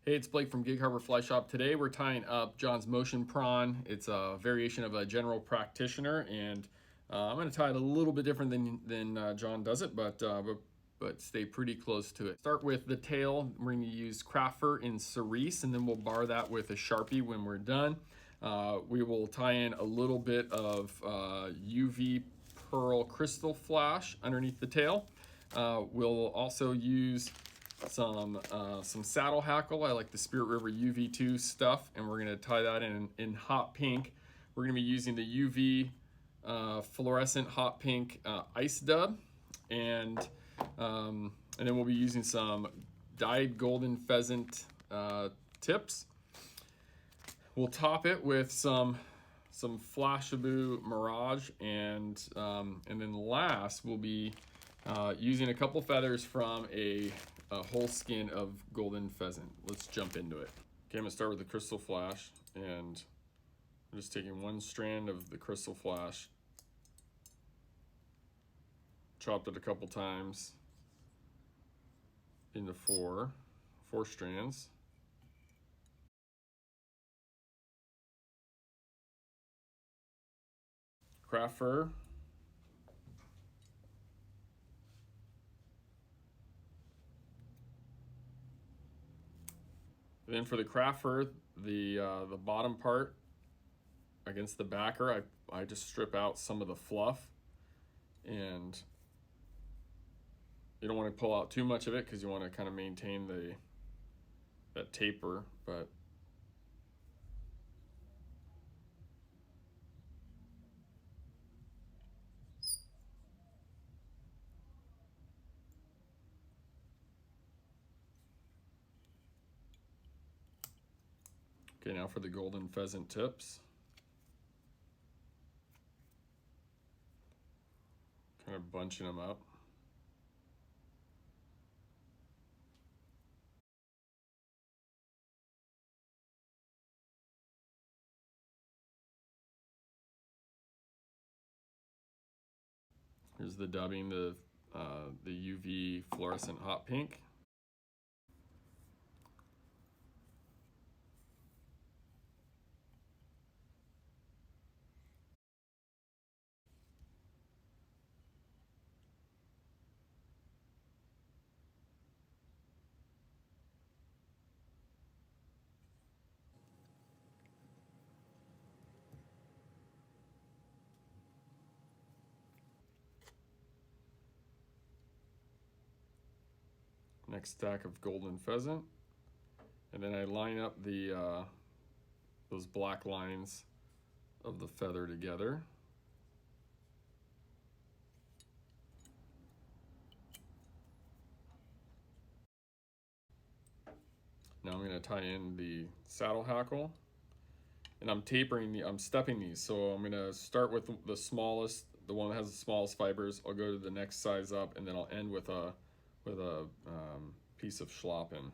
Hey, it's Blake from Gig Harbor Fly Shop. Today we're tying up John's Motion Prawn. It's a variation of a general practitioner, and I'm going to tie it a little bit different than John does it, but stay pretty close to it. Start with the tail. We're going to use craft fur in cerise, and then we'll bar that with a Sharpie when we're done. We will tie in a little bit of UV pearl crystal flash underneath the tail. We'll also use some saddle hackle. I like the Spirit River UV2 stuff, and we're going to tie that in hot pink. We're going to be using the UV fluorescent hot pink ice dub, and then we'll be using some dyed golden pheasant tips. We'll top it with some Flashaboo Mirage, and then last we'll be using a couple feathers from a whole skin of golden pheasant. Let's jump into it. Okay, I'm gonna start with the crystal flash, and I'm just taking one strand of the crystal flash, chopped it a couple times into four strands. Craft fur. Then for the craft fur, the bottom part against the backer, I just strip out some of the fluff, and you don't want to pull out too much of it because you want to kind of maintain that taper, but okay, now for the golden pheasant tips. Kind of bunching them up. Here's the dubbing, the UV fluorescent hot pink. Next stack of golden pheasant, and then I line up those black lines of the feather together. Now I'm going to tie in the saddle hackle, and I'm stepping these. So I'm going to start with the smallest, the one that has the smallest fibers. I'll go to the next size up, and then I'll end with a piece of schlappen.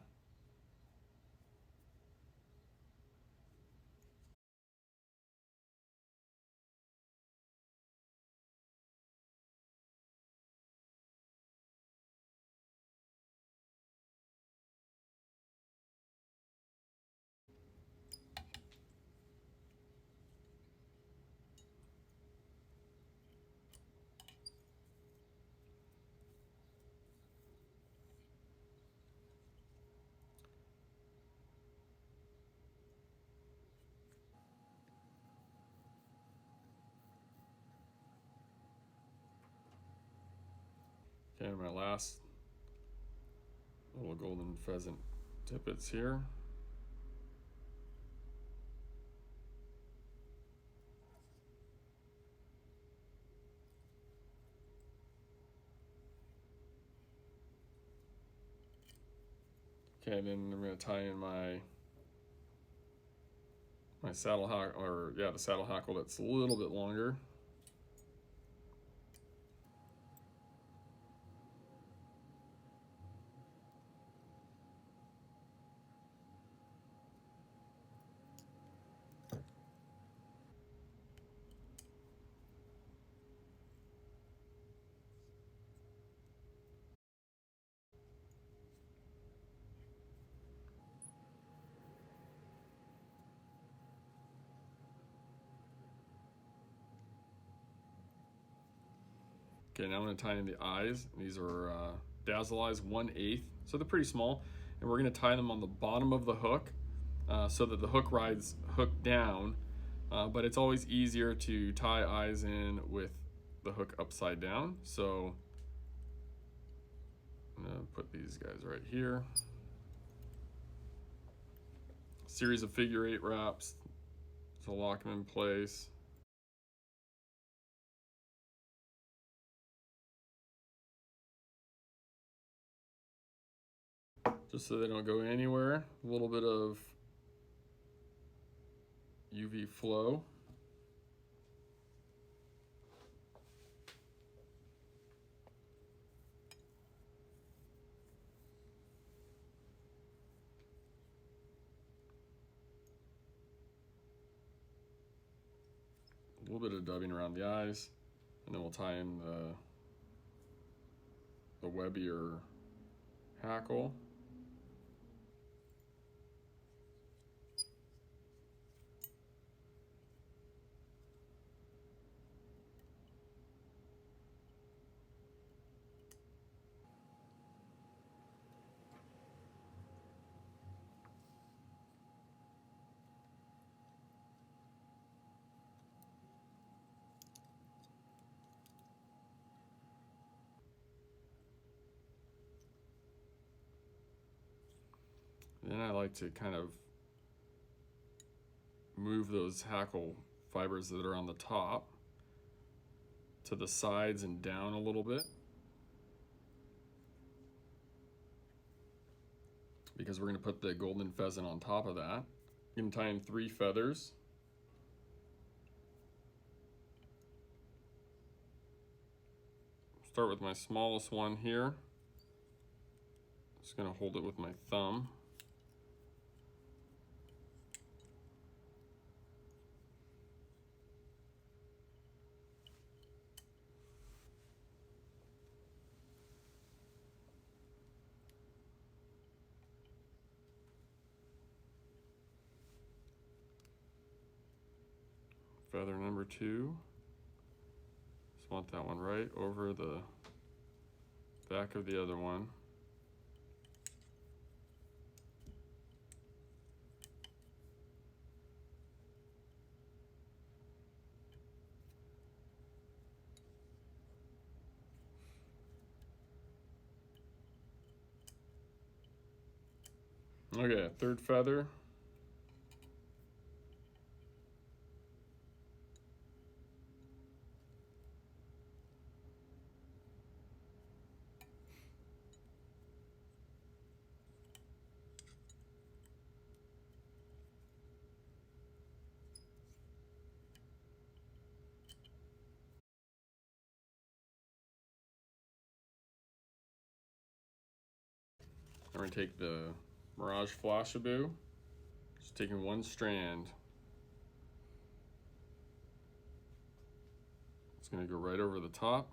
Okay, my last little golden pheasant tippets here. Okay, then I'm going to tie in my saddle hackle, or yeah, the saddle hackle that's a little bit longer. Okay, now I'm going to tie in the eyes. These are dazzle eyes 1/8, so they're pretty small. And we're going to tie them on the bottom of the hook so that the hook rides hook down. But it's always easier to tie eyes in with the hook upside down. So I'm going to put these guys right here. Series of figure 8 wraps to lock them in place. Just so they don't go anywhere. A little bit of UV flow. A little bit of dubbing around the eyes, and then we'll tie in the webby or hackle. Then I like to kind of move those hackle fibers that are on the top to the sides and down a little bit, because we're going to put the golden pheasant on top of that. I'm going to tie in 3 feathers. Start with my smallest one here. Just going to hold it with my thumb. Feather number 2. Just want that one right over the back of the other one. Okay, 3rd feather. I'm going to take the Mirage Flashaboo, just taking 1 strand. It's going to go right over the top.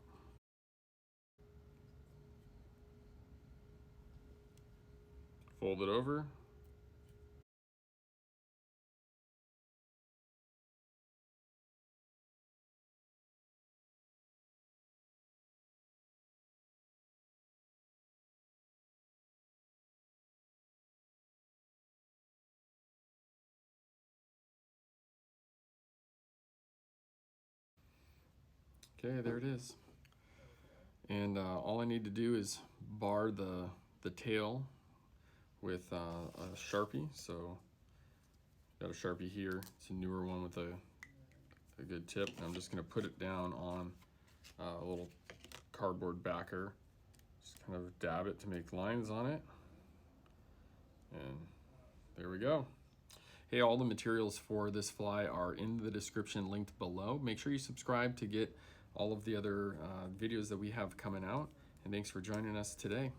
Fold it over. Okay, there it is. And all I need to do is bar the tail with a Sharpie. So got a Sharpie here. It's a newer one with a good tip. And I'm just going to put it down on a little cardboard backer. Just kind of dab it to make lines on it. And there we go. Hey, all the materials for this fly are in the description linked below. Make sure you subscribe to get all of the other videos that we have coming out. And thanks for joining us today.